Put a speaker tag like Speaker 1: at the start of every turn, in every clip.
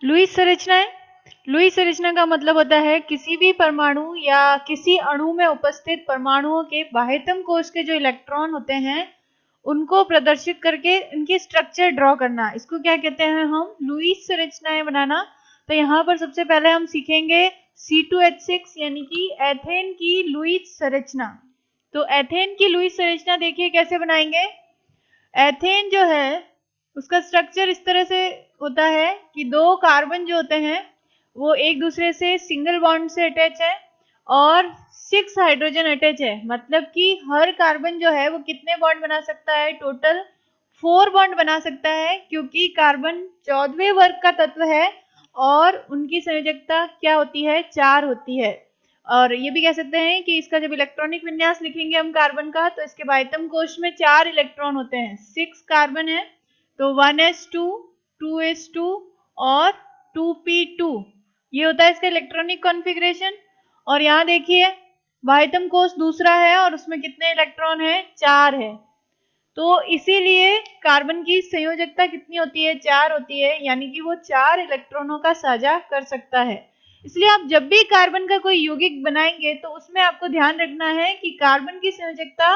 Speaker 1: Lewis संरचनाएं। Lewis संरचना का मतलब होता है किसी भी परमाणु या किसी अणु में उपस्थित परमाणुओं के बाह्यतम कोश के जो इलेक्ट्रॉन होते हैं उनको प्रदर्शित करके इनकी स्ट्रक्चर ड्रॉ करना, इसको क्या कहते हैं हम, लुईस संरचनाएं बनाना। तो यहाँ पर सबसे पहले हम सीखेंगे C2H6 यानी कि एथेन की लुईस संरचना। तो एथेन की लुईस संरचना देखिए कैसे बनाएंगे। एथेन जो है उसका स्ट्रक्चर इस तरह से होता है कि दो कार्बन जो होते हैं वो एक दूसरे से सिंगल बॉन्ड से अटैच है और 6 हाइड्रोजन अटैच है। मतलब कि हर कार्बन जो है वो कितने बॉन्ड बना सकता है, टोटल 4 बॉन्ड बना सकता है, क्योंकि कार्बन 14वें वर्ग का तत्व है और उनकी संयोजकता क्या होती है, 4 होती है। और ये भी कह सकते हैं कि इसका जब इलेक्ट्रॉनिक विन्यास लिखेंगे हम कार्बन का, तो इसके बाह्यतम कोश में 4 इलेक्ट्रॉन होते हैं। 6 कार्बन है तो 1s2, 2s2 और 2p2, ये होता है इसका इलेक्ट्रॉनिक कॉन्फ़िगरेशन। और यहाँ देखिए बाह्यतम कोश दूसरा है और उसमें कितने इलेक्ट्रॉन है, 4 है। तो इसीलिए कार्बन की संयोजकता कितनी होती है, 4 होती है, यानी कि वो 4 इलेक्ट्रॉनों का साझा कर सकता है। इसलिए आप जब भी कार्बन का कोई यौगिक बनाएंगे तो उसमें आपको ध्यान रखना है कि कार्बन की संयोजकता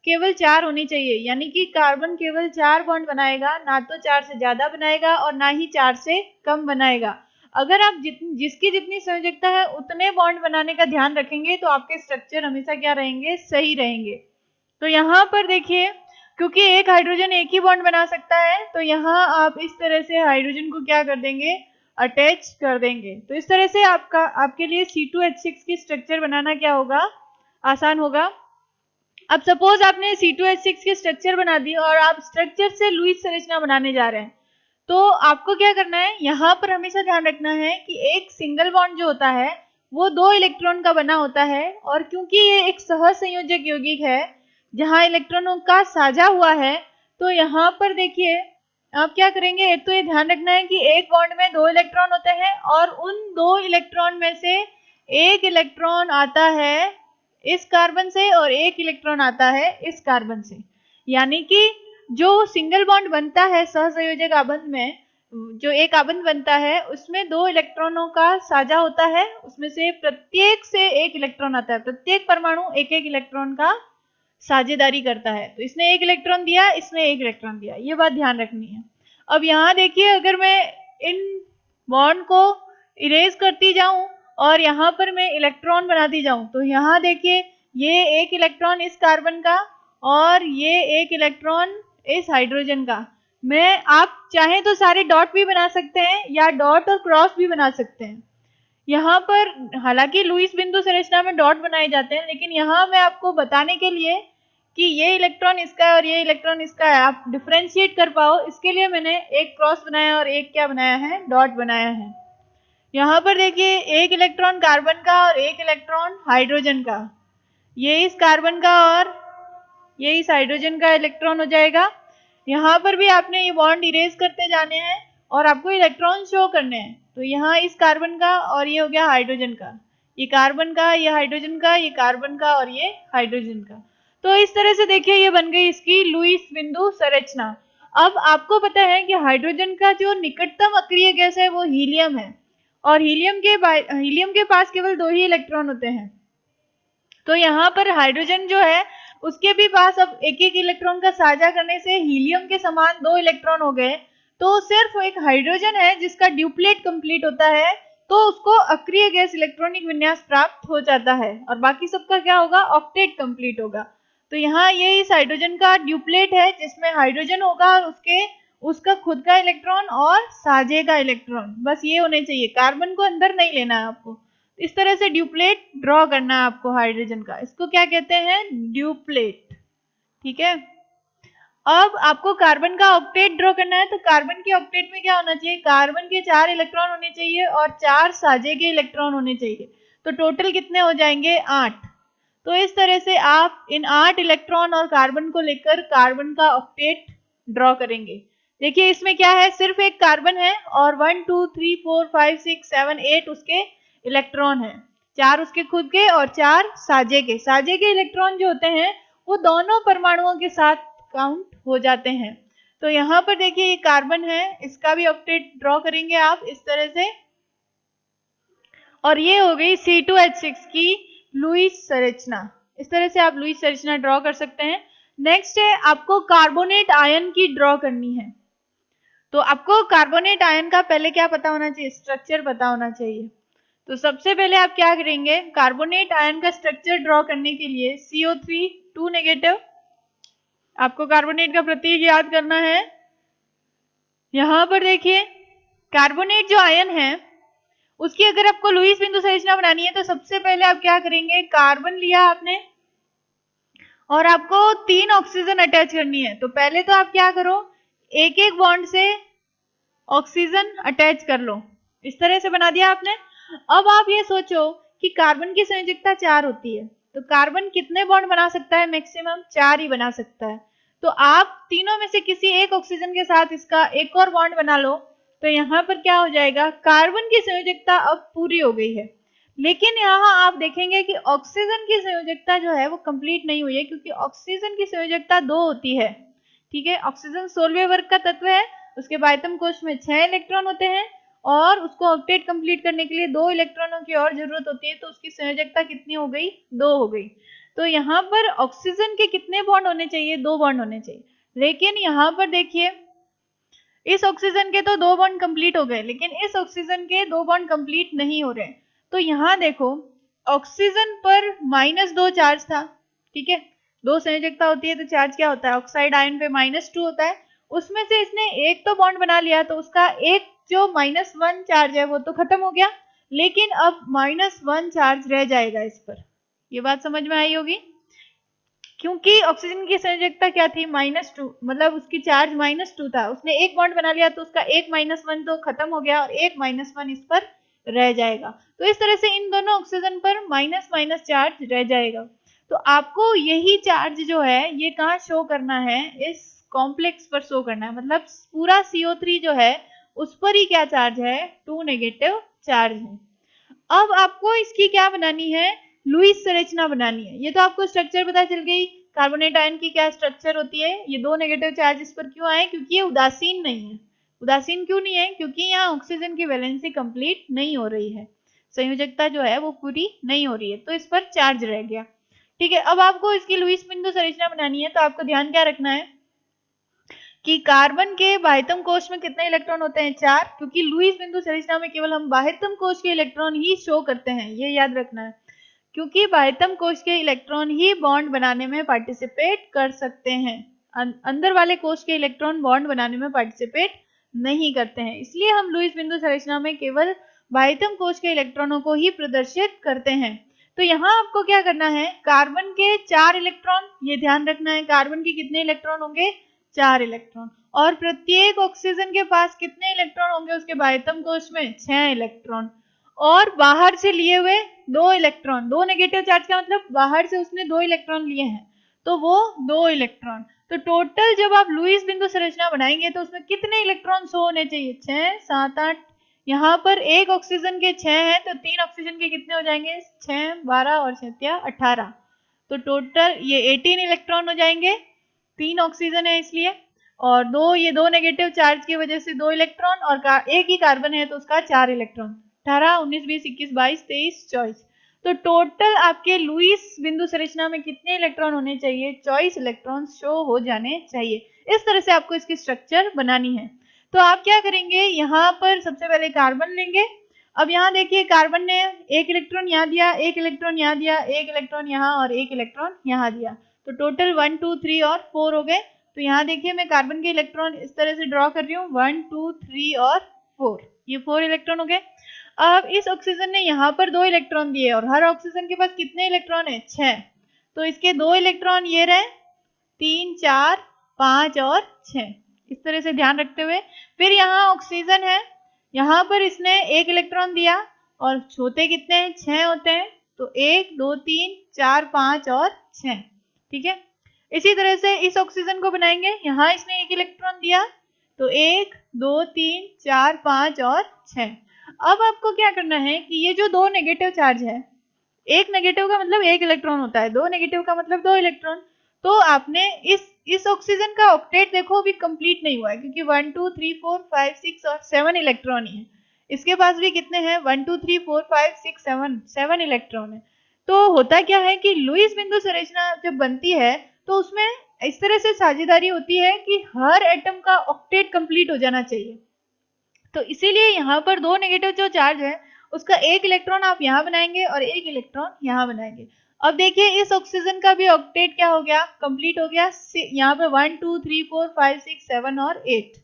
Speaker 1: केवल 4 होनी चाहिए, यानी कि कार्बन केवल 4 बॉन्ड बनाएगा, ना तो 4 से ज्यादा बनाएगा और ना ही 4 से कम बनाएगा। अगर आप जिसकी जितनी संयोजकता है उतने बॉन्ड बनाने का ध्यान रखेंगे तो आपके स्ट्रक्चर हमेशा क्या रहेंगे, सही रहेंगे। तो यहाँ पर देखिए क्योंकि एक हाइड्रोजन एक ही बॉन्ड बना सकता है, तो यहाँ आप इस तरह से हाइड्रोजन को क्या कर देंगे, अटैच कर देंगे। तो इस तरह से आपके लिए C2H6 की स्ट्रक्चर बनाना क्या होगा, आसान होगा। अब सपोज आपने C2H6 की स्ट्रक्चर बना दी और आप स्ट्रक्चर से लुईस संरचना बनाने जा रहे हैं, तो आपको क्या करना है, यहाँ पर हमेशा ध्यान रखना है कि एक सिंगल बॉन्ड जो होता है वो 2 इलेक्ट्रॉन का बना होता है, और क्योंकि ये एक सहसंयोजक यौगिक है जहाँ इलेक्ट्रॉनों का साझा हुआ है, तो यहाँ पर देखिए आप क्या करेंगे, एक तो ये ध्यान रखना है कि एक बॉन्ड में 2 इलेक्ट्रॉन होते हैं और उन 2 इलेक्ट्रॉन में से एक इलेक्ट्रॉन आता है इस कार्बन से और एक इलेक्ट्रॉन आता है इस कार्बन से। यानी कि जो सिंगल बॉन्ड बनता है सहसंयोजक आबंध में, जो एक आबंध बनता है उसमें 2 इलेक्ट्रॉनों का साझा होता है, उसमें से प्रत्येक से एक इलेक्ट्रॉन आता है, प्रत्येक परमाणु एक एक इलेक्ट्रॉन का साझेदारी करता है। तो इसने एक इलेक्ट्रॉन दिया, इसने एक इलेक्ट्रॉन दिया, ये बात ध्यान रखनी है। अब यहाँ देखिए अगर मैं इन बॉन्ड को इरेज करती जाऊं और यहाँ पर मैं इलेक्ट्रॉन बनाती जाऊं, तो यहाँ देखिए ये एक इलेक्ट्रॉन इस कार्बन का और ये एक इलेक्ट्रॉन इस हाइड्रोजन का। आप चाहें तो सारे डॉट भी बना सकते हैं या डॉट और क्रॉस भी बना सकते हैं। यहाँ पर हालांकि लुईस बिंदु संरचना में डॉट बनाए जाते हैं, लेकिन यहाँ मैं आपको बताने के लिए कि ये इलेक्ट्रॉन इसका है और ये इलेक्ट्रॉन इसका है, आप डिफरेंशिएट कर पाओ, इसके लिए मैंने एक क्रॉस बनाया और एक क्या बनाया है, डॉट बनाया है। यहाँ पर देखिए एक इलेक्ट्रॉन कार्बन का और एक इलेक्ट्रॉन हाइड्रोजन का, ये इस कार्बन का और ये इस हाइड्रोजन का इलेक्ट्रॉन हो जाएगा। यहाँ पर भी आपने ये बॉन्ड इरेज करते जाने हैं और आपको इलेक्ट्रॉन शो करने हैं। तो यहाँ इस कार्बन का और ये हो गया हाइड्रोजन का, ये कार्बन का, ये हाइड्रोजन का, ये कार्बन का और ये हाइड्रोजन का। तो इस तरह से देखिए ये बन गई इसकी लुईस बिंदु संरचना। अब आपको पता है कि हाइड्रोजन का जो निकटतम अक्रिय गैस है वो हीलियम है, और हीलियम के पास केवल 2 ही इलेक्ट्रॉन होते हैं। तो यहाँ पर हाइड्रोजन जो है उसके भी पास अब एक एक इलेक्ट्रॉन का साझा करने से हीलियम के समान 2 इलेक्ट्रॉन हो गए। तो सिर्फ एक हाइड्रोजन है जिसका ड्यूप्लेट कंप्लीट होता है, तो उसको अक्रिय गैस इलेक्ट्रॉनिक विन्यास प्राप्त हो जाता है, और बाकी सबका क्या होगा, ऑक्टेट कंप्लीट होगा। तो यहाँ ये इस हाइड्रोजन का ड्यूप्लेट है जिसमें हाइड्रोजन होगा और उसका खुद का इलेक्ट्रॉन और साझे का इलेक्ट्रॉन, बस ये होने चाहिए, कार्बन को अंदर नहीं लेना है आपको। इस तरह से ड्यूप्लेट ड्रॉ करना है आपको हाइड्रोजन का, इसको क्या कहते हैं, ड्यूप्लेट। ठीक है, अब आपको कार्बन का ऑक्टेट ड्रॉ करना है, तो कार्बन के ऑक्टेट में क्या होना चाहिए, कार्बन के 4 इलेक्ट्रॉन होने चाहिए और 4 साझे के इलेक्ट्रॉन होने चाहिए। तो टोटल कितने हो जाएंगे, 8। तो इस तरह से आप इन 8 इलेक्ट्रॉन और कार्बन को लेकर कार्बन का ऑक्टेट ड्रॉ करेंगे। देखिए इसमें क्या है, सिर्फ एक कार्बन है और 1 2 3 4 5 6 7 8 उसके इलेक्ट्रॉन है, 4 उसके खुद के और 4 साझे के। साझे के इलेक्ट्रॉन जो होते हैं वो दोनों परमाणुओं के साथ काउंट हो जाते हैं। तो यहाँ पर देखिए ये कार्बन है, इसका भी ऑक्टेट ड्रॉ करेंगे आप इस तरह से, और ये हो गई C2H6 की लुईस संरचना। इस तरह से आप लुईस संरचना ड्रॉ कर सकते हैं। नेक्स्ट है आपको कार्बोनेट आयन की ड्रॉ करनी है। तो आपको कार्बोनेट आयन का पहले क्या पता होना चाहिए, स्ट्रक्चर पता होना चाहिए। तो सबसे पहले आप क्या करेंगे, कार्बोनेट आयन का स्ट्रक्चर ड्रॉ करने के लिए CO3 2 नेगेटिव, आपको कार्बोनेट का प्रतीक याद करना है। यहां पर देखिए कार्बोनेट जो आयन है उसकी अगर आपको लुईस बिंदु संरचना बनानी है तो सबसे पहले आप क्या करेंगे, कार्बन लिया आपने और आपको 3 ऑक्सीजन अटैच करनी है। तो पहले तो आप क्या करो, एक एक बॉन्ड से ऑक्सीजन अटैच कर लो, इस तरह से बना दिया आपने। अब आप ये सोचो कि कार्बन की संयोजकता 4 होती है, तो कार्बन कितने बॉन्ड बना सकता है, मैक्सिमम 4 ही बना सकता है। तो आप तीनों में से किसी एक ऑक्सीजन के साथ इसका एक और बॉन्ड बना लो, तो यहाँ पर क्या हो जाएगा, कार्बन की संयोजकता अब पूरी हो गई है। लेकिन यहाँ आप देखेंगे कि ऑक्सीजन की संयोजकता जो है वो कंप्लीट नहीं हुई है, क्योंकि ऑक्सीजन की संयोजकता 2 होती है। ठीक है, ऑक्सीजन 16वें वर्ग का तत्व है, उसके बाह्यतम कोश में 6 इलेक्ट्रॉन होते हैं और उसको ऑक्टेट कंप्लीट करने के लिए 2 इलेक्ट्रॉनों की और जरूरत होती है। तो उसकी संयोजकता कितनी हो गई, 2 हो गई। तो यहाँ पर ऑक्सीजन के कितने बॉन्ड होने चाहिए, 2 बॉन्ड होने चाहिए। लेकिन यहाँ पर देखिए इस ऑक्सीजन के तो 2 बॉन्ड कंप्लीट हो गए, लेकिन इस ऑक्सीजन के 2 बॉन्ड कंप्लीट नहीं हो रहे। तो यहाँ देखो ऑक्सीजन पर -2 चार्ज था, ठीक है, 2 संयोजकता होती है तो चार्ज क्या होता है, ऑक्साइड आयन पे -2 होता है, उसमें से इसने एक तो बॉन्ड बना लिया, तो उसका एक जो -1 चार्ज है वो तो खत्म हो गया, लेकिन अब -1 चार्ज रह जाएगा इस पर। ये बात समझ में आई होगी, क्योंकि ऑक्सीजन की संयोजकता क्या थी, -2, मतलब उसकी चार्ज -2 था, उसने एक बॉन्ड बना लिया तो उसका एक -1 तो खत्म हो गया और एक -1 इस पर रह जाएगा। तो इस तरह से इन दोनों ऑक्सीजन पर माइनस चार्ज रह जाएगा। तो आपको यही चार्ज जो है ये कहाँ शो करना है, इस कॉम्प्लेक्स पर शो करना है, मतलब पूरा CO3 जो है उस पर ही क्या चार्ज है, 2 नेगेटिव चार्ज है। अब आपको इसकी क्या बनानी है, लुईस संरचना बनानी है। ये तो आपको स्ट्रक्चर पता चल गई, कार्बोनेट आयन की क्या स्ट्रक्चर होती है। ये 2 नेगेटिव चार्ज इस पर क्यों आए, क्योंकि ये उदासीन नहीं है। उदासीन क्यों नहीं है, क्योंकि यहाँ ऑक्सीजन की वैलेंसी कंप्लीट नहीं हो रही है, संयोजकता जो है वो पूरी नहीं हो रही है, तो इस पर चार्ज रह गया। ठीक है, अब आपको इसकी लुईस बिंदु संरचना बनानी है, तो आपको ध्यान क्या रखना है कि कार्बन के बाह्यतम कोश में कितने इलेक्ट्रॉन होते हैं, 4, क्योंकि लुईस बिंदु संरचना में केवल हम बाह्यतम कोश के इलेक्ट्रॉन ही शो करते हैं, ये याद रखना है, क्योंकि बाह्यतम कोश के इलेक्ट्रॉन ही बॉन्ड बनाने में पार्टिसिपेट कर सकते हैं, अंदर वाले कोश के इलेक्ट्रॉन बॉन्ड बनाने में पार्टिसिपेट नहीं करते हैं। इसलिए हम लुईस बिंदु संरचना में केवल बाह्यतम कोश के इलेक्ट्रॉनों को ही प्रदर्शित करते हैं। तो यहाँ आपको क्या करना है, कार्बन के 4 इलेक्ट्रॉन, ये ध्यान रखना है, कार्बन के कितने इलेक्ट्रॉन होंगे, 4 इलेक्ट्रॉन, और प्रत्येक ऑक्सीजन के पास कितने इलेक्ट्रॉन होंगे, उसके बाह्यतम कोश में 6 इलेक्ट्रॉन, और बाहर से लिए हुए 2 इलेक्ट्रॉन, 2 नेगेटिव चार्ज का मतलब बाहर से उसने 2 इलेक्ट्रॉन लिए हैं, तो वो 2 इलेक्ट्रॉन। तो टोटल जब आप लुईस बिंदु संरचना बनाएंगे तो उसमें कितने इलेक्ट्रॉन शो होने चाहिए, 6, 7, 8। यहाँ पर एक ऑक्सीजन के 6 हैं, तो 3 ऑक्सीजन के कितने हो जाएंगे, 6, 12 और 7 18, तो टोटल ये 18 इलेक्ट्रॉन हो जाएंगे, 3 ऑक्सीजन है इसलिए, और 2 ये 2 नेगेटिव चार्ज की वजह से 2 इलेक्ट्रॉन, और एक ही कार्बन है तो उसका 4 इलेक्ट्रॉन, 18, 19, 20, 21, 22, 23, 24। तो टोटल आपके लुईस बिंदु संरचना में कितने इलेक्ट्रॉन होने चाहिए, 24 इलेक्ट्रॉन शो हो जाने चाहिए। इस तरह से आपको इसकी स्ट्रक्चर बनानी है। तो आप क्या करेंगे, यहाँ पर सबसे पहले कार्बन लेंगे। अब यहाँ देखिए कार्बन ने एक इलेक्ट्रॉन यहाँ दिया, एक इलेक्ट्रॉन यहाँ दिया, एक इलेक्ट्रॉन यहाँ और एक इलेक्ट्रॉन यहाँ दिया, तो टोटल 1, 2, 3 और 4 हो गए। तो यहाँ देखिए मैं कार्बन के इलेक्ट्रॉन इस तरह से ड्रॉ कर रही हूँ, 1, 2, 3 और 4, ये 4 इलेक्ट्रॉन हो गए। अब इस ऑक्सीजन ने यहाँ पर 2 इलेक्ट्रॉन दिए और हर ऑक्सीजन के पास कितने इलेक्ट्रॉन है, 6, तो इसके 2 इलेक्ट्रॉन ये रहे, 3, 4, 5 और 6, इस तरह से ध्यान रखते हुए। फिर यहाँ ऑक्सीजन है, यहाँ पर इसने 1 इलेक्ट्रॉन दिया और होते कितने हैं, 6 होते हैं, तो 1, 2, 3, 4, 5 और 6, ठीक है। इसी तरह से इस ऑक्सीजन को बनाएंगे, यहाँ इसने 1 इलेक्ट्रॉन दिया, तो 1, 2, 3, 4, 5 और 6। अब आपको क्या करना है कि ये जो 2 नेगेटिव चार्ज है, एक नेगेटिव का मतलब 1 इलेक्ट्रॉन होता है, 2 नेगेटिव का मतलब 2 इलेक्ट्रॉन, तो आपने इस ऑक्सीजन का ऑक्टेट देखो अभी कंप्लीट नहीं हुआ है, क्योंकि 1 2 3 4 5 6 और 7 इलेक्ट्रॉन ही है। इसके पास भी कितने हैं? 1 2 3 4 5 6 7 इलेक्ट्रॉन है। तो होता क्या है कि लुईस बिंदु संरचना जब बनती है तो उसमें इस तरह से साझेदारी होती है कि हर एटम का ऑक्टेट कंप्लीट हो जाना चाहिए। तो इसीलिए यहाँ पर दो नेगेटिव जो चार्ज है उसका एक इलेक्ट्रॉन आप यहाँ बनाएंगे और एक इलेक्ट्रॉन यहाँ बनाएंगे। अब देखिए इस ऑक्सीजन का भी ऑक्टेट क्या हो गया? कंप्लीट हो गया। यहाँ पे 1 2 3 4 5 6 7 और 8,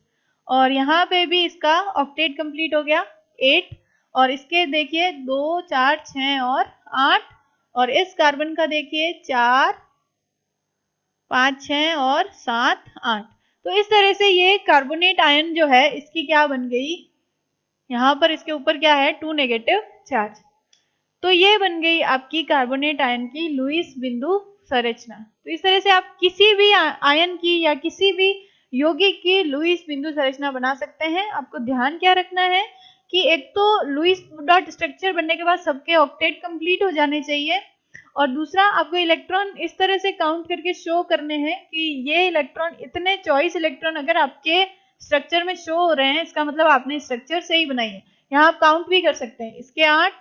Speaker 1: और यहाँ पे भी इसका ऑक्टेट कंप्लीट हो गया 8, और इसके देखिए 2 4 6 और 8, और इस कार्बन का देखिए 4 5 6 और 7 8। तो इस तरह से ये कार्बोनेट आयन जो है इसकी क्या बन गई? यहाँ पर इसके ऊपर क्या है? 2 नेगेटिव चार्ज। तो ये बन गई आपकी कार्बोनेट आयन की लुईस बिंदु संरचना। तो इस तरह से आप किसी भी आयन की या किसी भी यौगिक की लुईस बिंदु संरचना बना सकते हैं। आपको ध्यान क्या रखना है कि एक तो लुईस डॉट स्ट्रक्चर बनने के बाद सबके ऑक्टेट कंप्लीट हो जाने चाहिए, और दूसरा आपको इलेक्ट्रॉन इस तरह से काउंट करके शो करने हैं कि ये इलेक्ट्रॉन इतने चॉइस इलेक्ट्रॉन अगर आपके स्ट्रक्चर में शो हो रहे हैं, इसका मतलब आपने स्ट्रक्चर सही बनाई है। यहाँ आप काउंट भी कर सकते हैं। इसके 8,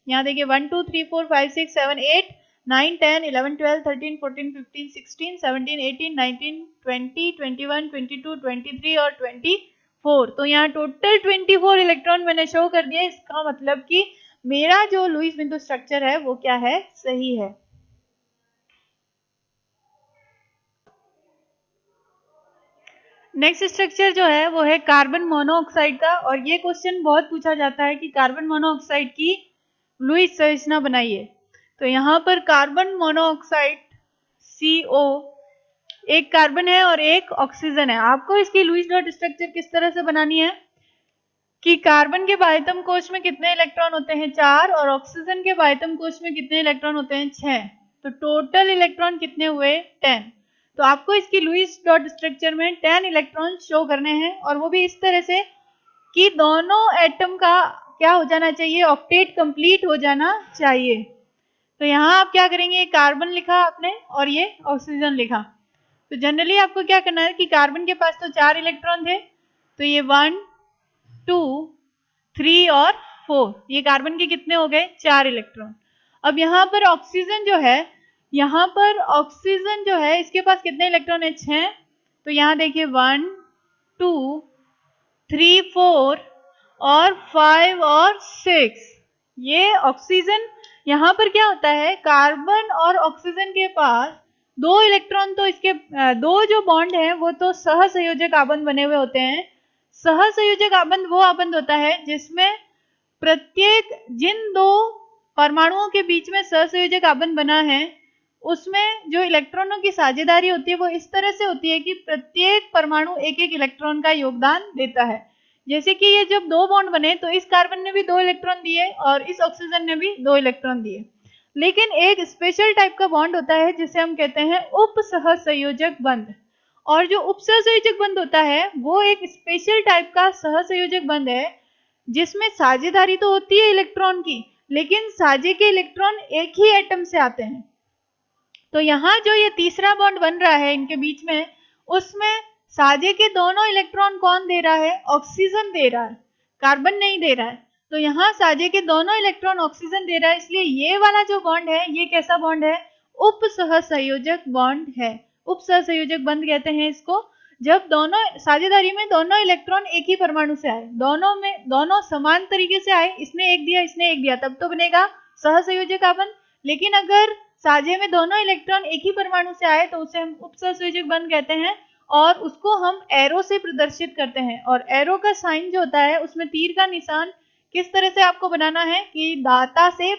Speaker 1: यहाँ देखिए 1 2 3 4 5 6 7 8 9 10 11 12 13 14 15 16 17 18 19 20 21 22 23 और 24। तो यहाँ टोटल 24 इलेक्ट्रॉन मैंने शो कर दिया। इसका मतलब कि मेरा जो लुईस बिंदु स्ट्रक्चर है वो क्या है? सही है। नेक्स्ट स्ट्रक्चर जो है वो है कार्बन मोनोऑक्साइड का, और ये क्वेश्चन बहुत पूछा जाता है कि कार्बन मोनोऑक्साइड की लुईस संरचना बनाइए। तो यहाँ पर कार्बन मोनोऑक्साइड CO एक कार्बन है और एक ऑक्सीजन है। आपको इसकी लुईस डॉट स्ट्रक्चर किस तरह से बनानी है कि कार्बन के बाह्यतम कोश में कितने इलेक्ट्रॉन होते हैं? 4, और ऑक्सीजन के बाह्यतम कोश में कितने इलेक्ट्रॉन होते हैं? 6। तो टोटल इलेक्ट्रॉन कितने हुए? 10। तो आपको इसकी लुईस डॉट स्ट्रक्चर में 10 इलेक्ट्रॉन शो करने हैं, और वो भी इस तरह से कि दोनों एटम का क्या हो जाना चाहिए? ऑक्टेट कंप्लीट हो जाना चाहिए। तो यहाँ आप क्या करेंगे? कार्बन लिखा आपने और ये ऑक्सीजन लिखा। तो जनरली आपको क्या करना है कि कार्बन के पास तो 4 इलेक्ट्रॉन थे, तो ये 1 2 3 और 4, ये कार्बन के कितने हो गए? 4 इलेक्ट्रॉन। अब यहाँ पर ऑक्सीजन जो है, यहाँ पर ऑक्सीजन जो है इसके पास कितने इलेक्ट्रॉन है? 6। तो यहाँ देखिए 1 2 3 4 और 5 और 6, ये ऑक्सीजन। यहाँ पर क्या होता है? कार्बन और ऑक्सीजन के पास 2 इलेक्ट्रॉन, तो इसके दो जो बॉन्ड है वो तो सहसंयोजक आबंध बने हुए होते हैं। सहसंयोजक आबंध वो आबंध होता है जिसमें प्रत्येक जिन दो परमाणुओं के बीच में सहसंयोजक आबंध बना है उसमें जो इलेक्ट्रॉनों की साझेदारी होती है वो इस तरह से होती है कि प्रत्येक परमाणु एक एक इलेक्ट्रॉन का योगदान देता है। जैसे कि ये जब 2 बॉन्ड बने तो इस कार्बन ने भी 2 इलेक्ट्रॉन दिए और इस ऑक्सीजन ने भी 2 इलेक्ट्रॉन दिए। लेकिन एक स्पेशल टाइप का बॉन्ड होता है जिसे हम कहते हैं उप सहसंयोजक बंध, और जो उप सहसंयोजक बंध होता है वो एक स्पेशल टाइप का सहसंयोजक बंध है जिसमें साझेदारी तो होती है इलेक्ट्रॉन की, लेकिन साझे के इलेक्ट्रॉन एक ही एटम से आते हैं। तो यहाँ जो ये तीसरा बॉन्ड बन रहा है इनके बीच में, उसमें साझे के दोनों इलेक्ट्रॉन कौन दे रहा है? ऑक्सीजन दे रहा है, कार्बन नहीं दे रहा है। तो यहाँ साझे के दोनों इलेक्ट्रॉन ऑक्सीजन दे रहा है, इसलिए ये वाला जो बॉन्ड है ये कैसा बॉन्ड है? उप सहसंयोजक बॉन्ड है। उप सहसंयोजक बंध कहते हैं इसको जब दोनों साझेदारी में दोनों इलेक्ट्रॉन एक ही परमाणु से आए, दोनों समान तरीके से आए, इसने एक दिया इसने एक दिया, तब तो बनेगा सहसंयोजक आबंध। लेकिन अगर साझे में दोनों इलेक्ट्रॉन एक ही परमाणु से आए तो उसे हम उप सहसंयोजक बंध कहते हैं, और उसको हम एरो से प्रदर्शित करते हैं। और एरो का साइन जो होता है उसमें तीर का निशान किस तरह से आपको बनाना है कि दाता से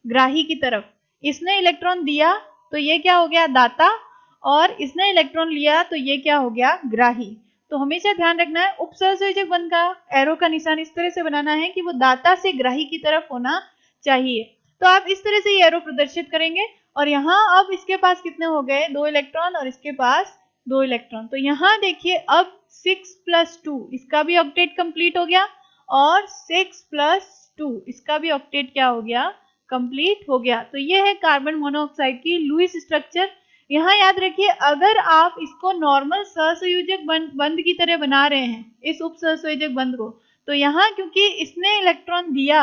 Speaker 1: ग्राही की तरफ। इसने इलेक्ट्रॉन दिया तो ये क्या हो गया? दाता, और इसने इलेक्ट्रॉन लिया तो ये क्या हो गया? ग्राही। तो हमेशा ध्यान रखना है उप सहसंयोजक बंध का एरो का निशान इस तरह से बनाना है कि वो दाता से ग्राही की तरफ होना चाहिए। तो आप इस तरह से ये एरो प्रदर्शित करेंगे, और यहाँ अब इसके पास कितने हो गए? 2 इलेक्ट्रॉन, और इसके पास 2 इलेक्ट्रॉन। तो यहाँ देखिए अब 6 + 2 इसका भी ऑक्टेट कंप्लीट हो गया, और 6 + 2 इसका भी ऑक्टेट क्या हो गया? कंप्लीट हो गया। तो ये है कार्बन मोनोऑक्साइड की लुईस स्ट्रक्चर। यहाँ याद रखिए, अगर आप इसको नॉर्मल सहसंयोजक बंध की तरह बना रहे हैं इस उप सहसंयोजक बंध को, तो यहाँ क्योंकि इसने इलेक्ट्रॉन दिया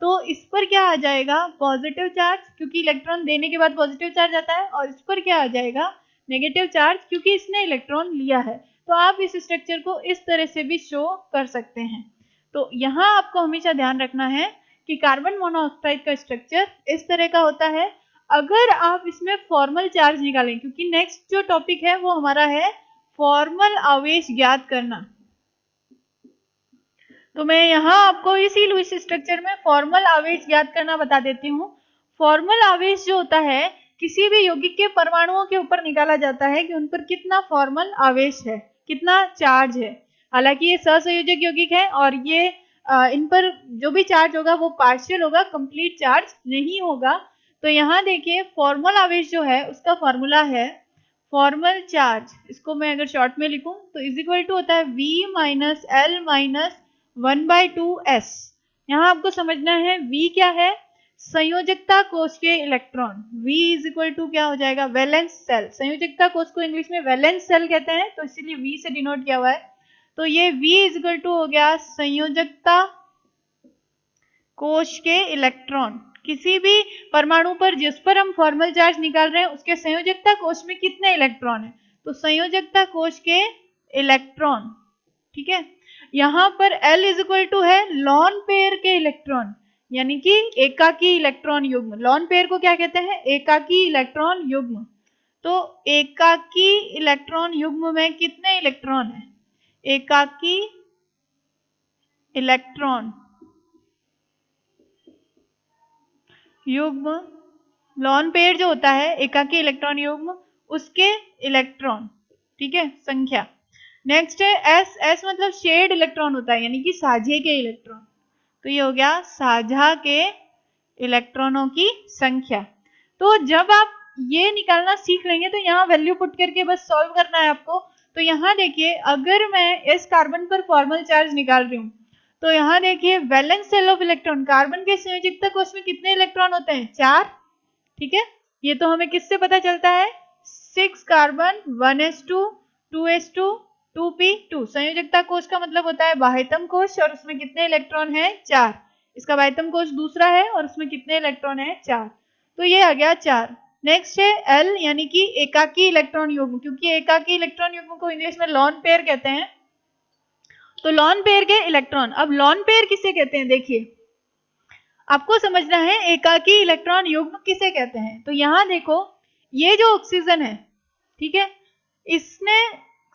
Speaker 1: तो इस पर क्या आ जाएगा, पॉजिटिव चार्ज, क्योंकि इलेक्ट्रॉन देने के बाद पॉजिटिव चार्ज आता है, और इस पर क्या आ जाएगा, नेगेटिव चार्ज, क्योंकि इसने इलेक्ट्रॉन लिया है। तो आप इस स्ट्रक्चर को इस तरह से भी शो कर सकते हैं। तो यहाँ आपको हमेशा ध्यान रखना है कि कार्बन मोनोऑक्साइड का स्ट्रक्चर इस तरह का होता है। अगर आप इसमें फॉर्मल चार्ज निकालें, क्योंकि नेक्स्ट जो टॉपिक है वो हमारा है फॉर्मल आवेश ज्ञात करना, तो मैं यहाँ आपको इसी लुईस स्ट्रक्चर में फॉर्मल आवेश ज्ञात करना बता देती हूँ। फॉर्मल आवेश जो होता है किसी भी यौगिक के परमाणुओं के ऊपर निकाला जाता है कि उन पर कितना फॉर्मल आवेश है, कितना चार्ज है। हालांकि ये सहसंयोजक यौगिक है और ये इन पर जो भी चार्ज होगा वो पार्शियल होगा, कंप्लीट चार्ज नहीं होगा। तो यहाँ देखिए फॉर्मल आवेश जो है उसका फॉर्मूला है फॉर्मल चार्ज, इसको मैं अगर शॉर्ट में लिखूं तो इज इक्वल टू होता है V minus L minus 1/2s। यहाँ आपको समझना है V क्या है, संयोजकता कोश के electron. V is equal to क्या हो जाएगा, वैलेंस सेल। संयोजकता कोश को इंग्लिश में वैलेंस सेल कहते हैं, तो इसीलिए V से डिनोट किया हुआ है। तो ये V इज इक्वल टू हो गया संयोजकता कोश के इलेक्ट्रॉन। किसी भी परमाणु पर जिस पर हम फॉर्मल चार्ज निकाल रहे हैं उसके संयोजकता कोश में कितने इलेक्ट्रॉन है, तो संयोजकता कोश के इलेक्ट्रॉन। ठीक है, यहाँ पर L इज इक्वल टू है लॉन पेयर के इलेक्ट्रॉन, यानी कि एकाकी इलेक्ट्रॉन युग्म। लॉन पेयर को क्या कहते हैं, एकाकी इलेक्ट्रॉन युग्म। तो एकाकी इलेक्ट्रॉन युग्म में कितने इलेक्ट्रॉन है, एकाकी इलेक्ट्रॉन युग्म, लॉन पेयर जो होता है एकाकी इलेक्ट्रॉन युग्म, उसके इलेक्ट्रॉन, ठीक है, संख्या। नेक्स्ट है S, S मतलब शेयर्ड इलेक्ट्रॉन होता है, यानी कि साझे के इलेक्ट्रॉन। तो ये हो गया साझा के इलेक्ट्रॉनों की संख्या। तो जब आप ये निकालना सीख लेंगे तो यहाँ वैल्यू पुट करके बस सॉल्व करना है आपको। तो यहाँ देखिए, अगर मैं इस कार्बन पर फॉर्मल चार्ज निकाल रही हूँ तो यहाँ देखिए valence shell of electron, carbon के संयोजकता कोश में कितने इलेक्ट्रॉन होते हैं, 4। ठीक है, ये तो हमें किससे पता चलता है, 6 कार्बन 1s2 2s2 2p2। संयोजकता कोश का मतलब होता है बाह्यतम कोश, और उसमें कितने इलेक्ट्रॉन है, 4। इसका बाह्यतम कोश दूसरा है और उसमें कितने इलेक्ट्रॉन है, 4। तो ये आ गया 4। नेक्स्ट है L, यानी कि एकाकी इलेक्ट्रॉन युग्म, क्योंकि एकाकी इलेक्ट्रॉन युग्म को इंग्लिश में लॉन पेयर कहते हैं। तो लॉन पेयर के इलेक्ट्रॉन, अब लॉन पेयर किसे कहते हैं, देखिए आपको समझना है एकाकी इलेक्ट्रॉन युग्म किसे कहते हैं। तो यहाँ देखो, ये जो ऑक्सीजन है, ठीक है, इसने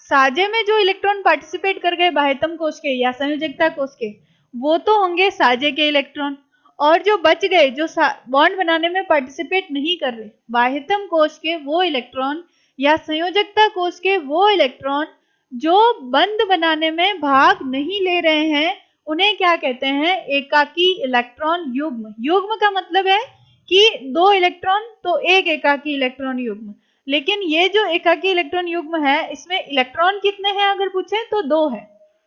Speaker 1: साझे में जो इलेक्ट्रॉन पार्टिसिपेट कर गए बाह्यतम कोश के या संयोजकता कोश के, वो तो होंगे साझे के इलेक्ट्रॉन, और जो बच गए जो बॉन्ड बनाने में पार्टिसिपेट नहीं कर रहे बाह्यतम कोश के वो इलेक्ट्रॉन या संयोजकता कोश के वो इलेक्ट्रॉन जो बंध बनाने में भाग नहीं ले रहे हैं, उन्हें क्या कहते हैं, एकाकी इलेक्ट्रॉन युग्म। युग्म का मतलब है कि 2 इलेक्ट्रॉन तो एक एकाकी इलेक्ट्रॉन युग्म। लेकिन ये जो एकाकी इलेक्ट्रॉन युग्म है इसमें इलेक्ट्रॉन कितने हैं अगर पूछे तो 2 है।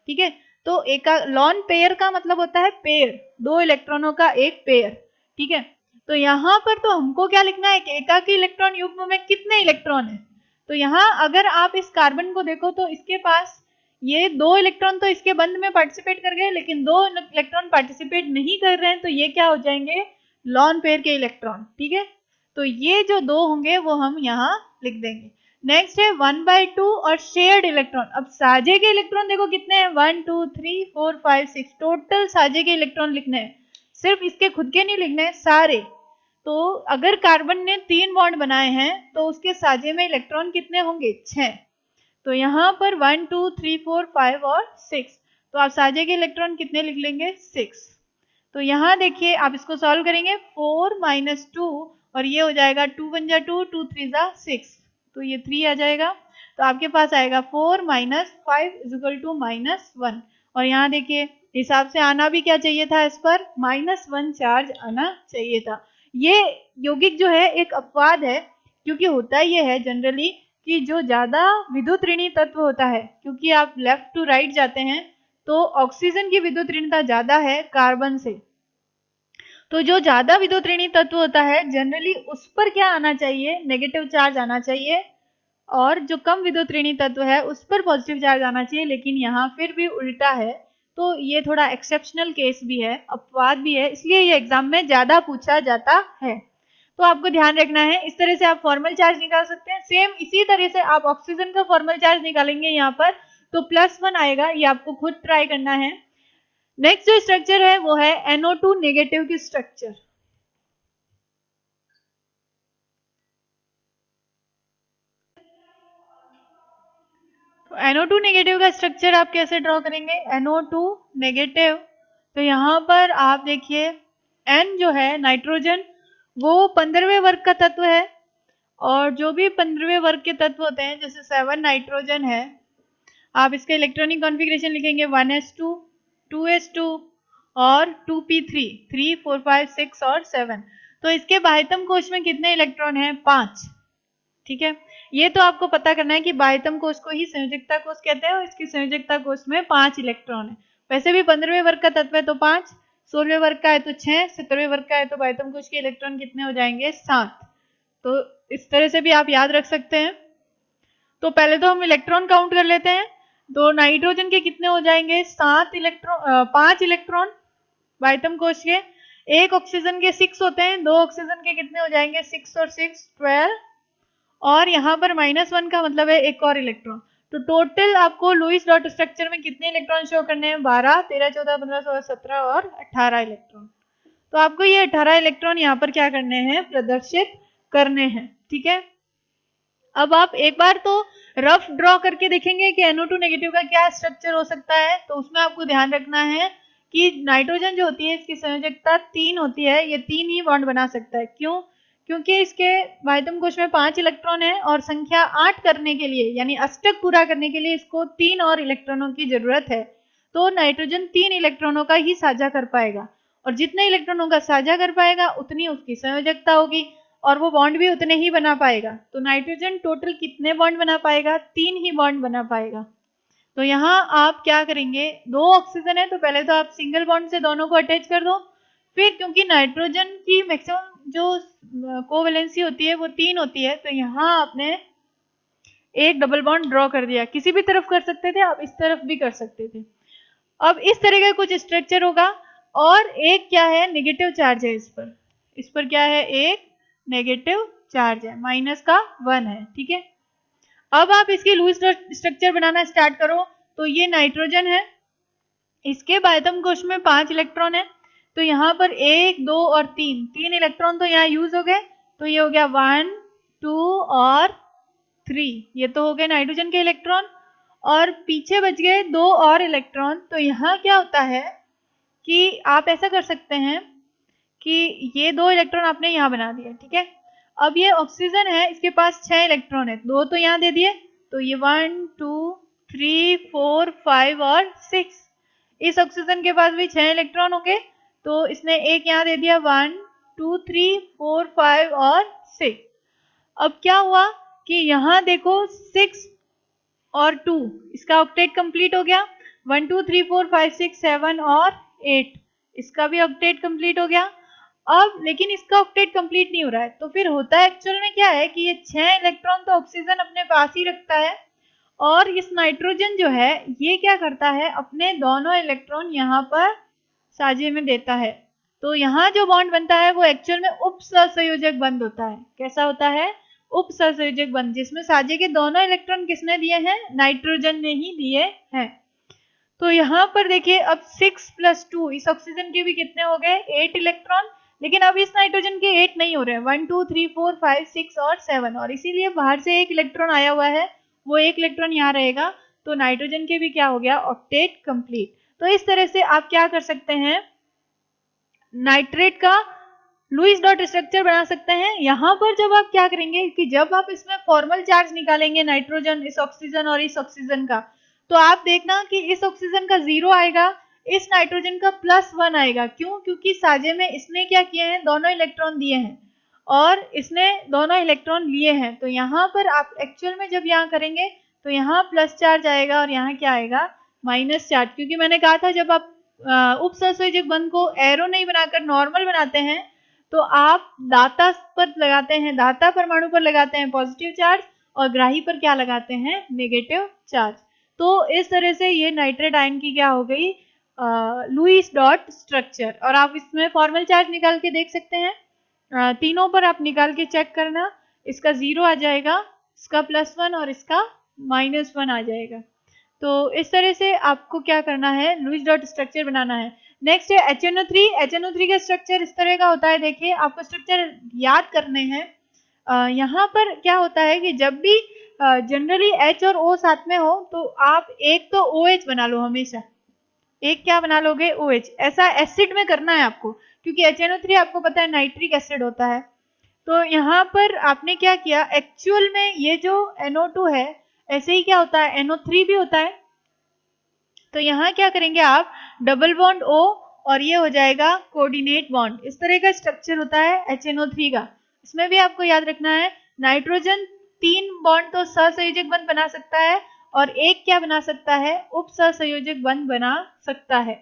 Speaker 1: ठीक है, तो लॉन पेयर का मतलब होता है पेयर, 2 इलेक्ट्रॉनों का एक पेयर। ठीक है, तो यहाँ पर तो हमको क्या लिखना है, एकाकी इलेक्ट्रॉन युग्म में कितने इलेक्ट्रॉन है। तो यहाँ अगर आप इस कार्बन को देखो तो इसके पास ये 2 इलेक्ट्रॉन तो इसके बंध में पार्टिसिपेट कर गए, लेकिन 2 इलेक्ट्रॉन पार्टिसिपेट नहीं कर रहे हैं, तो ये क्या हो जाएंगे, लॉन पेयर के इलेक्ट्रॉन। ठीक है, तो ये जो 2 होंगे वो हम यहाँ लिख देंगे। नेक्स्ट है 1/2 और शेयर्ड इलेक्ट्रॉन। अब साझे के इलेक्ट्रॉन देखो कितने हैं, 1 2 3 4 5 6, टोटल साझे के इलेक्ट्रॉन लिखने हैं, सिर्फ इसके खुद के नहीं लिखने हैं, सारे। तो अगर कार्बन ने 3 बॉन्ड बनाए हैं तो उसके साझे में इलेक्ट्रॉन कितने होंगे, 6। तो यहाँ पर 1 2 3 4 5 और 6, तो आप साझे के इलेक्ट्रॉन कितने लिख लेंगे, 6। तो यहाँ देखिए आप इसको सॉल्व करेंगे, 4 - 2 और ये हो जाएगा 2 × 2 2 3 6, तो ये 3 आ जाएगा। तो आपके पास आएगा 4 - 5 = -1। और यहाँ देखिए हिसाब से आना भी क्या चाहिए था, इस पर -1 चार्ज आना चाहिए था। ये यौगिक जो है एक अपवाद है, क्योंकि होता ये है जनरली कि जो ज्यादा विद्युत ऋणी तत्व होता है, क्योंकि आप लेफ्ट टू राइट जाते हैं तो ऑक्सीजन की विद्युत ऋणता ज्यादा है कार्बन से, तो जो ज्यादा विद्युत ऋणी तत्व होता है जनरली उस पर क्या आना चाहिए, नेगेटिव चार्ज आना चाहिए, और जो कम विद्युत ऋणी तत्व है उस पर पॉजिटिव चार्ज आना चाहिए, लेकिन यहाँ फिर भी उल्टा है। तो ये थोड़ा एक्सेप्शनल केस भी है, अपवाद भी है, इसलिए ये एग्जाम में ज्यादा पूछा जाता है। तो आपको ध्यान रखना है, इस तरह से आप फॉर्मल चार्ज निकाल सकते हैं। सेम इसी तरह से आप ऑक्सीजन का फॉर्मल चार्ज निकालेंगे यहाँ पर, तो +1 आएगा, ये आपको खुद ट्राई करना है। नेक्स्ट जो स्ट्रक्चर है वो है NO2 नेगेटिव की स्ट्रक्चर। तो NO2 नेगेटिव का स्ट्रक्चर आप कैसे ड्रॉ करेंगे? NO2 नेगेटिव, तो यहाँ पर आप देखिए N जो है नाइट्रोजन, वो 15वें वर्ग का तत्व है, और जो भी 15वें वर्ग के तत्व होते हैं, जैसे 7 नाइट्रोजन है, आप इसका इलेक्ट्रॉनिक कॉन्फ़िगरेशन लिखेंगे 1s2, 2s2 और 2p3, 3, 4, 5, 6 और 7। तो इसके बाह्यतम कोश में कितने इलेक्ट्रॉन हैं? 5। ठीक है, ये तो आपको पता करना है कि बाह्यतम कोश को ही संयोजकता कोश कहते हैं, और इसकी संयोजकता कोश में 5 इलेक्ट्रॉन है। वैसे भी 15वें वर्ग का तत्व है तो 5, 16वें वर्ग का है तो 6, 17वें वर्ग का है तो बाह्यतम कोश के इलेक्ट्रॉन कितने हो जाएंगे? 7। तो इस तरह से भी आप याद रख सकते हैं। तो पहले तो हम इलेक्ट्रॉन काउंट कर लेते हैं। तो नाइट्रोजन के कितने हो जाएंगे? 5 इलेक्ट्रॉन बाह्यतम कोश के। एक ऑक्सीजन के 6 होते हैं, 2 ऑक्सीजन के कितने हो जाएंगे? 6 और 6 12, और यहाँ पर -1 का मतलब है एक और इलेक्ट्रॉन। तो टोटल आपको लुईस डॉट स्ट्रक्चर में कितने इलेक्ट्रॉन शो करने हैं? 12, 13, 14, 15, 16, 17 और 18 इलेक्ट्रॉन। तो आपको ये 18 इलेक्ट्रॉन यहाँ पर क्या करने हैं? प्रदर्शित करने हैं। ठीक है, अब आप एक बार तो रफ ड्रॉ करके देखेंगे कि NO2 नेगेटिव का क्या स्ट्रक्चर हो सकता है। तो उसमें आपको ध्यान रखना है कि नाइट्रोजन जो होती है इसकी संयोजकता 3 होती है, ये 3 ही बॉन्ड बना सकता है। क्यों? क्योंकि इसके बाह्यतम कोश में 5 इलेक्ट्रॉन है, और संख्या 8 करने के लिए, यानी अष्टक पूरा करने के लिए इसको 3 और इलेक्ट्रॉनों की जरूरत है। तो नाइट्रोजन 3 इलेक्ट्रॉनों का ही साझा कर पाएगा, और जितने इलेक्ट्रॉनों का साझा कर पाएगा उतनी उसकी संयोजकता होगी, और वो बॉन्ड भी उतने ही बना पाएगा। तो नाइट्रोजन टोटल कितने बॉन्ड बना पाएगा? 3 ही बॉन्ड बना पाएगा। तो यहाँ आप क्या करेंगे? 2 ऑक्सीजन है तो पहले तो आप सिंगल बॉन्ड से दोनों को अटैच कर दो। फिर क्योंकि नाइट्रोजन की मैक्सिमम जो कोवैलेंसी होती है वो 3 होती है, तो यहाँ आपने एक डबल बॉन्ड ड्रॉ कर दिया। किसी भी तरफ कर सकते थे, आप इस तरफ भी कर सकते थे। अब इस तरह का कुछ स्ट्रक्चर होगा, और एक क्या है? नेगेटिव चार्ज है इस पर क्या है? एक नेगेटिव चार्ज है, -1 है। ठीक है, अब आप इसकी लुईस स्ट्रक्चर बनाना स्टार्ट करो। तो ये नाइट्रोजन है, इसके बाह्यतम कोश में 5 इलेक्ट्रॉन है, तो यहाँ पर 1, 2 और 3 इलेक्ट्रॉन तो यहाँ यूज हो गए। तो ये हो गया 1, 2 और 3, ये तो हो गए नाइट्रोजन के इलेक्ट्रॉन, और पीछे बच गए 2 और इलेक्ट्रॉन। तो यहाँ क्या होता है कि आप ऐसा कर सकते हैं कि ये 2 इलेक्ट्रॉन आपने यहाँ बना दिया। ठीक है, अब ये ऑक्सीजन है, इसके पास 6 इलेक्ट्रॉन है, 2 तो यहाँ दे दिए, तो ये 1, 2, 3, 4, 5 और 6। इस ऑक्सीजन के पास भी 6 इलेक्ट्रॉन होंगे, तो इसने एक यहाँ दे दिया, 1, 2, 3, 4, 5 और 6। अब क्या हुआ कि यहाँ देखो 6 और 2, इसका ऑक्टेट कंप्लीट हो गया। 1, 2, 3, 4, 5, 6, 7 और 8, इसका भी ऑक्टेट कंप्लीट हो गया। अब लेकिन इसका ऑक्टेट कंप्लीट नहीं हो रहा है, तो फिर होता है एक्चुअल में क्या है कि ये 6 इलेक्ट्रॉन तो ऑक्सीजन अपने पास ही रखता है, और इस नाइट्रोजन जो है ये क्या करता है? अपने दोनों इलेक्ट्रॉन यहाँ पर साझे में देता है। तो यहाँ जो बॉन्ड बनता है वो एक्चुअल में उप सहसंयोजक बंध होता है। कैसा होता है? उप सहसंयोजक बंध, जिसमें साझे के दोनों इलेक्ट्रॉन किसने दिए हैं? नाइट्रोजन ने ही दिए हैं। तो यहाँ पर देखिए, अब 6 + 2, इस ऑक्सीजन के भी कितने हो गए? 8 इलेक्ट्रॉन, लेकिन अब इस नाइट्रोजन के 8 नहीं हो रहे हैं, 1, 2, 3, 4, 5, 6 और 7, और इसीलिए बाहर से एक इलेक्ट्रॉन आया हुआ है, वो एक इलेक्ट्रॉन यहाँ रहेगा। तो नाइट्रोजन के भी क्या हो गया? Octet complete. तो इस तरह से आप क्या कर सकते हैं? नाइट्रेट का लुईस डॉट स्ट्रक्चर बना सकते हैं। यहाँ पर जब आप क्या करेंगे कि जब आप इसमें फॉर्मल चार्ज निकालेंगे नाइट्रोजन, इस ऑक्सीजन और इस ऑक्सीजन का, तो आप देखना कि इस ऑक्सीजन का 0 आएगा, इस नाइट्रोजन का +1 आएगा। क्यों? क्योंकि साझे में इसने क्या किए हैं? दोनों इलेक्ट्रॉन दिए हैं, और इसने दोनों इलेक्ट्रॉन लिए हैं। तो यहाँ पर आप एक्चुअल में जब यहाँ करेंगे तो यहाँ प्लस चार्ज आएगा, और यहाँ क्या आएगा? माइनस चार्ज, क्योंकि मैंने कहा था जब आप उपसहसंयोजक बंध को एरो नहीं बनाकर नॉर्मल बनाते हैं, तो आप दाता पर लगाते हैं, दाता परमाणु पर लगाते हैं पॉजिटिव चार्ज और ग्राही पर क्या लगाते हैं, नेगेटिव चार्ज। तो इस तरह से ये नाइट्रेट आयन की क्या हो गई, लुईस डॉट स्ट्रक्चर। और आप इसमें फॉर्मल चार्ज निकाल के देख सकते हैं, तीनों पर आप निकाल के चेक करना, इसका 0 आ जाएगा, इसका +1 और इसका -1 आ जाएगा। तो इस तरह से आपको क्या करना है, लुईस डॉट स्ट्रक्चर बनाना है। नेक्स्ट है HNO3। HNO3 का स्ट्रक्चर इस तरह का होता है, देखिए आपको स्ट्रक्चर याद करने हैं। यहाँ पर क्या होता है कि जब भी जनरली H और O साथ में हो तो आप एक तो OH बना लो, हमेशा एक क्या बना लोगे, OH। ऐसा एसिड में करना है आपको, क्योंकि HNO3 आपको पता है नाइट्रिक एसिड होता है। तो यहाँ पर आपने क्या किया, एक्चुअल में ये जो NO2 है, ऐसे ही क्या होता है NO3 भी होता है। तो यहाँ क्या करेंगे आप, डबल बॉन्ड O और ये हो जाएगा कोऑर्डिनेट बॉन्ड। इस तरह का स्ट्रक्चर होता है HNO3 का। इसमें भी आपको याद रखना है, नाइट्रोजन 3 बॉन्ड तो सहसंयोजक बंध बना सकता है और एक क्या बना सकता है, उप सहसंयोजक बंध बना सकता है।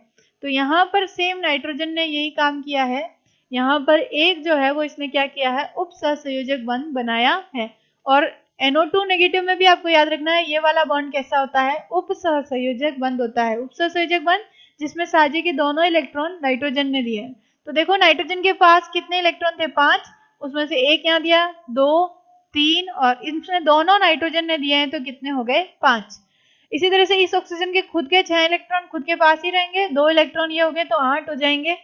Speaker 1: तो यहाँ पर सेम नाइट्रोजन ने यही काम किया है, यहाँ पर एक जो है वो इसने क्या किया है, उप सहसंयोजक बंध बनाया है। और NO2 नेगेटिव में भी आपको याद रखना है, ये वाला बॉन्ड कैसा होता है, उप सहसंयोजक बंध होता है। उप सहसंयोजक बंध जिसमें साझे के दोनों इलेक्ट्रॉन नाइट्रोजन ने दिए हैं। तो देखो नाइट्रोजन के पास कितने इलेक्ट्रॉन थे, 5, उसमें से एक यहाँ दिया, 2, 3 और इसमें दोनों नाइट्रोजन ने दिए हैं तो कितने हो गए, 5। इसी तरह से इस ऑक्सीजन के खुद के 6 इलेक्ट्रॉन खुद के पास ही रहेंगे, 2 इलेक्ट्रॉन ये हो गए तो 8 हो जाएंगे।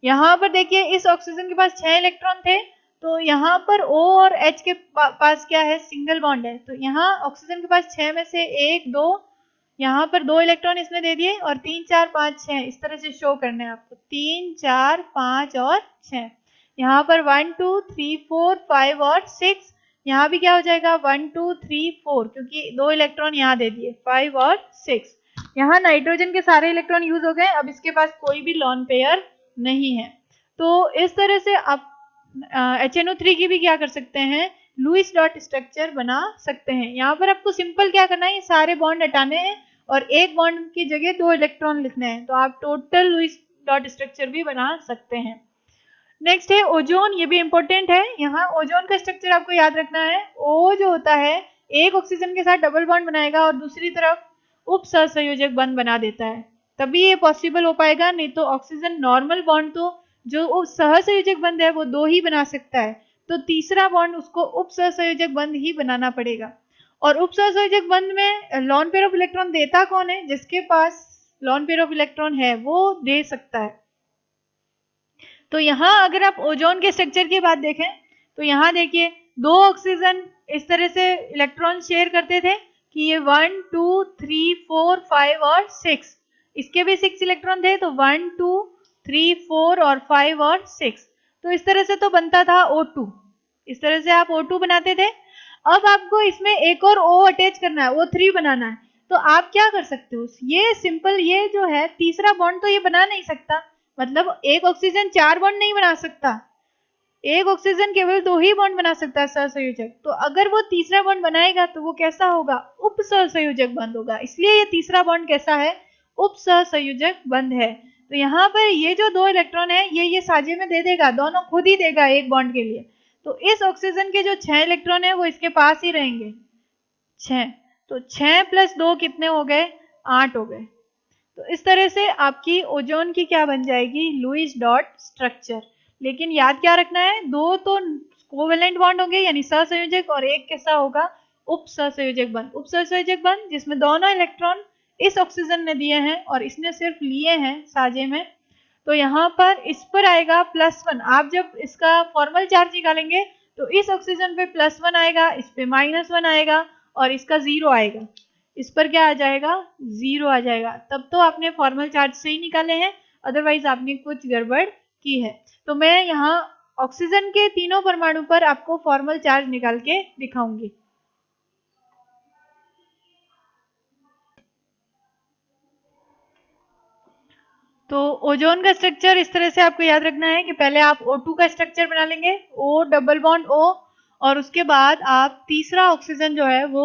Speaker 1: यहाँ पर देखिए इस ऑक्सीजन के पास 6 इलेक्ट्रॉन थे, तो यहाँ पर O और H के पास क्या है, सिंगल बॉन्ड है। तो यहाँ ऑक्सीजन के पास 6 में से 1, 2, यहाँ पर 2 इलेक्ट्रॉन इसमें दे दिए और 3, 4, 5, 6 इस तरह से शो करने हैं आपको, 3, 4, 5 और 6। यहाँ पर 1, 2, 3, 4, 5 और 6, यहाँ भी क्या हो जाएगा 1, 2, 3, 4, क्योंकि 2 इलेक्ट्रॉन यहाँ दे दिए, 5 और 6। यहाँ नाइट्रोजन के सारे इलेक्ट्रॉन यूज हो गए, अब इसके पास कोई भी लॉन पेयर नहीं है। तो इस तरह से आप HNO3 की भी क्या कर सकते हैं, लुईस डॉट स्ट्रक्चर बना सकते हैं। यहाँ पर आपको सिंपल क्या करना है, ये सारे बॉन्ड हटाने हैं और एक बॉन्ड की जगह 2 इलेक्ट्रॉन लिखने हैं, तो आप टोटल लुईस डॉट स्ट्रक्चर भी बना सकते हैं। नेक्स्ट है ओजोन, ये भी इंपॉर्टेंट है। यहाँ ओजोन का स्ट्रक्चर आपको याद रखना है, O जो होता है एक ऑक्सीजन के साथ डबल बॉन्ड बनाएगा और दूसरी तरफ उप सहसंयोजक बंध बना देता है, तभी ये पॉसिबल हो पाएगा, नहीं तो ऑक्सीजन नॉर्मल बॉन्ड तो जो सहसंयोजक बंध है वो 2 ही बना सकता है, तो तीसरा बॉन्ड उसको उप सहसंयोजक बंध ही बनाना पड़ेगा। और उप सहसंयोजक बंध में लॉन पेयर ऑफ इलेक्ट्रॉन देता कौन है, जिसके पास लॉन पेयर ऑफ इलेक्ट्रॉन है वो दे सकता है। तो यहाँ अगर आप ओजोन के स्ट्रक्चर की बात देखें तो यहाँ देखिए 2 ऑक्सीजन इस तरह से इलेक्ट्रॉन शेयर करते थे कि ये 1, 2, 3, 4, 5 और 6, इसके भी 6 इलेक्ट्रॉन थे, तो 1, 2, 3, 4 और 5 और 6, तो इस तरह से तो बनता था O2, इस तरह से आप O2 बनाते थे। अब आपको इसमें एक और O अटैच करना है, O3 बनाना है, तो आप क्या कर सकते हो, ये सिंपल, ये जो है तीसरा बॉन्ड तो ये बना नहीं सकता, मतलब एक ऑक्सीजन 4 बॉन्ड नहीं बना सकता, एक ऑक्सीजन केवल 2 ही बॉन्ड बना सकता है सहसंयोजक। तो अगर वो तीसरा बॉन्ड बनाएगा तो वो कैसा होगा, उप सहसंयोजक बंध होगा, इसलिए ये तीसरा बॉन्ड कैसा है, उप सहसंयोजक बंध है। तो यहाँ पर ये जो 2 इलेक्ट्रॉन है ये साझे में दे देगा, दोनों खुद ही देगा एक बॉन्ड के लिए, तो इस ऑक्सीजन के जो 6 इलेक्ट्रॉन है वो इसके पास ही रहेंगे, 6, तो 6 + 2 कितने हो गए, 8 हो गए। तो इस तरह से आपकी ओजोन की क्या बन जाएगी, लुईस डॉट स्ट्रक्चर। लेकिन याद क्या रखना है, 2 तो कोवेलेंट बॉन्ड होंगे यानी सहसंयोजक, और एक कैसा होगा, उप सहसंयोजक बंध। उप सहसंयोजक बंध जिसमें दोनों इलेक्ट्रॉन इस ऑक्सीजन ने दिए हैं और इसने सिर्फ लिए हैं साझे में, तो यहाँ पर इस पर आएगा +1। आप जब इसका फॉर्मल चार्ज निकालेंगे तो इस ऑक्सीजन पे +1 आएगा, इस पे -1 आएगा और इसका 0 आएगा, इस पर क्या आ जाएगा, 0 आ जाएगा। तब तो आपने फॉर्मल चार्ज से ही निकाले हैं, अदरवाइज आपने कुछ गड़बड़ की है। तो मैं यहाँ ऑक्सीजन के तीनों परमाणु पर आपको फॉर्मल चार्ज निकाल के दिखाऊंगी। तो ओजोन का स्ट्रक्चर इस तरह से आपको याद रखना है कि पहले आप O2 का स्ट्रक्चर बना लेंगे, O डबल बॉन्ड O, और उसके बाद आप तीसरा ऑक्सीजन जो है वो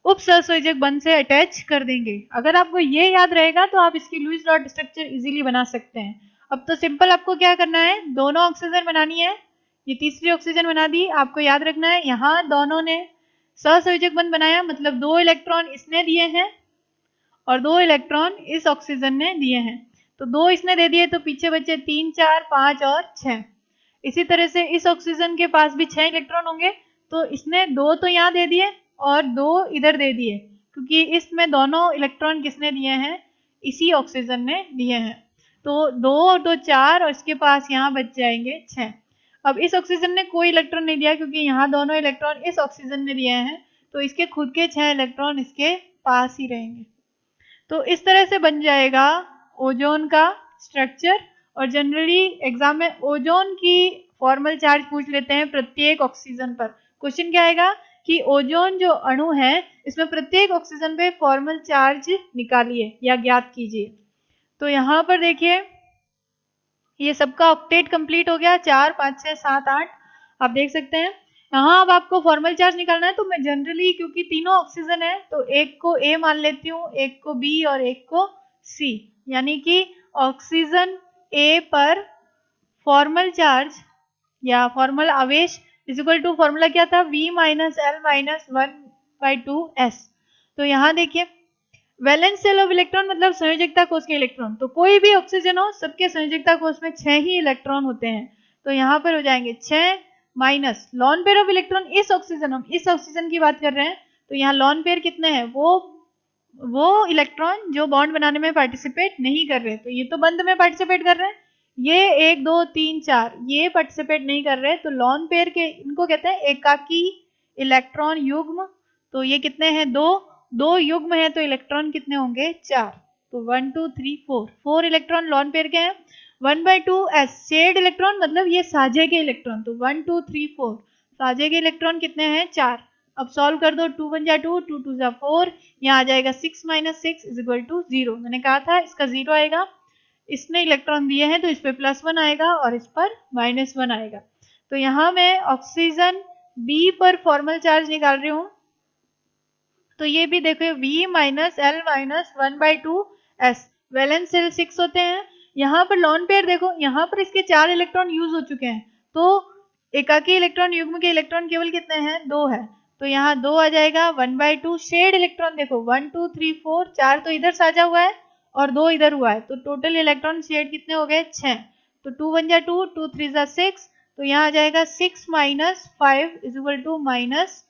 Speaker 1: उपसहसंयोजक बंध से अटैच कर देंगे। अगर आपको ये याद रहेगा तो आप इसकी लुईस डॉट स्ट्रक्चर इजीली बना सकते हैं। अब तो सिंपल आपको क्या करना है, दोनों ऑक्सीजन बनानी है। ये तीसरी ऑक्सीजन बना दी। आपको याद रखना है यहाँ दोनों ने सहसंयोजक बंध बनाया, मतलब 2 इलेक्ट्रॉन इसने दिए हैं और 2 इलेक्ट्रॉन इस ऑक्सीजन ने दिए हैं। तो 2 इसने दे दिए तो पीछे बचे 3, 4, 5 और 6। इसी तरह से इस ऑक्सीजन के पास भी 6 इलेक्ट्रॉन होंगे, तो इसने 2 तो यहाँ दे दिए और 2 इधर दे दिए, क्योंकि इसमें दोनों इलेक्ट्रॉन किसने दिए हैं, इसी ऑक्सीजन ने दिए हैं। तो 2 और 2 4 और इसके पास यहाँ बच जाएंगे 6। अब इस ऑक्सीजन ने कोई इलेक्ट्रॉन नहीं दिया, क्योंकि यहाँ दोनों इलेक्ट्रॉन इस ऑक्सीजन ने दिए हैं, तो इसके खुद के 6 इलेक्ट्रॉन इसके पास ही रहेंगे। तो इस तरह से बन जाएगा ओजोन का स्ट्रक्चर। और जनरली एग्जाम में ओजोन की फॉर्मल चार्ज पूछ लेते हैं प्रत्येक ऑक्सीजन पर। क्वेश्चन क्या आएगा कि ओजोन जो अणु है इसमें प्रत्येक ऑक्सीजन पे फॉर्मल चार्ज निकालिए या ज्ञात कीजिए। तो यहाँ पर देखिए ये सबका ऑक्टेट कंप्लीट हो गया, 4, 5, 6, 7, 8 आप देख सकते हैं। यहाँ अब आपको फॉर्मल चार्ज निकालना है, तो मैं जनरली क्योंकि तीनों ऑक्सीजन है तो एक को A मान लेती हूँ, एक को B और एक को C, यानी कि ऑक्सीजन A पर फॉर्मल चार्ज या फॉर्मल आवेश इज इक्वल टू, फॉर्मूला क्या था, V minus L minus 1/2S। तो यहाँ देखिए वैलेंस शेल ऑफ इलेक्ट्रॉन मतलब संयोजकता कोष के इलेक्ट्रॉन, तो कोई भी ऑक्सीजन हो सबके संयोजकता कोष में 6 ही इलेक्ट्रॉन होते हैं। तो यहाँ पर हो जाएंगे 6 minus lone pair of electron, इस ऑक्सीजन, हम इस ऑक्सीजन की बात कर रहे हैं, तो यहाँ लॉन पेयर कितने हैं, वो इलेक्ट्रॉन जो बॉन्ड बनाने में पार्टिसिपेट नहीं कर रहे, तो ये तो बंध में पार्टिसिपेट कर रहे हैं। ये 1 2 3 4 ये पार्टिसिपेट नहीं कर रहे, तो लॉन पेयर के इनको कहते हैं एकाकी इलेक्ट्रॉन युग्म। तो ये कितने हैं, 2 युग्म है, तो इलेक्ट्रॉन कितने होंगे, 4। तो 1 2 3 4 इलेक्ट्रॉन लॉन पेयर के हैं। 1/2S शेयर्ड इलेक्ट्रॉन मतलब ये साझे के इलेक्ट्रॉन, तो 1 2 3 4 साझे के इलेक्ट्रॉन कितने हैं, 4। अब सॉल्व कर दो, 2 1 जा 2, 2 2 जा 4, यहाँ आ जाएगा 6 माइनस 6 इज इक्वल टू 0। मैंने कहा था इसका 0 आएगा, इसने इलेक्ट्रॉन दिए हैं तो इस पे +1 आएगा और इस पर -1 आएगा। तो यहाँ मैं ऑक्सीजन B पर फॉर्मल चार्ज निकाल रही हूँ, तो ये भी देखो V minus L minus 1/2S, valence shell 6 होते हैं। यहाँ पर लॉन पेयर देखो, यहाँ पर इसके 4 इलेक्ट्रॉन यूज हो चुके हैं, तो एकाकी इलेक्ट्रॉन युग्म के इलेक्ट्रॉन केवल कितने हैं, 2 है, तो यहाँ 2 आ जाएगा। 1/2 शेड इलेक्ट्रॉन देखो 1 2 3 4 4 तो इधर साझा हुआ है और 2 इधर हुआ है, तो टोटल इलेक्ट्रॉन शेड कितने हो गए, 6। तो 2 1 जा 2, 2 3 जा 6, तो यहाँ आ जाएगा 6 minus 5 is equal to minus,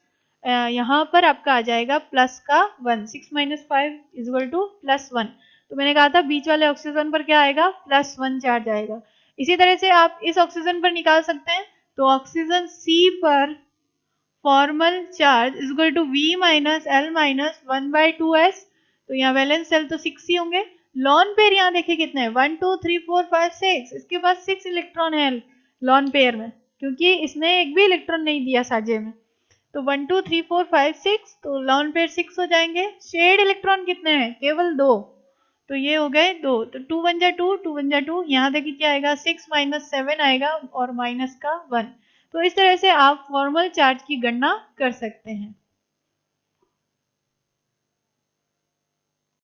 Speaker 1: यहाँ पर आपका आ जाएगा प्लस का 1, 6 माइनस 5 इज इक्वल टू +1। तो मैंने कहा था बीच वाले ऑक्सीजन पर क्या आएगा, +1 चार्ज आएगा। इसी तरह से आप इस ऑक्सीजन पर निकाल सकते हैं, तो ऑक्सीजन C पर formal charge is equal to V minus L minus 1/2S, तो यहाँ वैलेंस शेल तो 6 ही होंगे। लॉन पेयर यहाँ देखिए कितने हैं, 1 2 3 4 5 6, इसके पास 6 इलेक्ट्रॉन है लॉन पेयर में, क्योंकि इसने एक भी इलेक्ट्रॉन नहीं दिया साझे में। तो 1 2 3 4 5 6, तो लॉन पेयर 6 हो जाएंगे। शेड इलेक्ट्रॉन कितने हैं, केवल 2, तो ये हो गए 2। तो 2 1 जा 2, 2 1 जा 2, यहाँ देखिए क्या आएगा, 6 माइनस 7 आएगा और माइनस का 1। तो इस तरह से आप फॉर्मल चार्ज की गणना कर सकते हैं।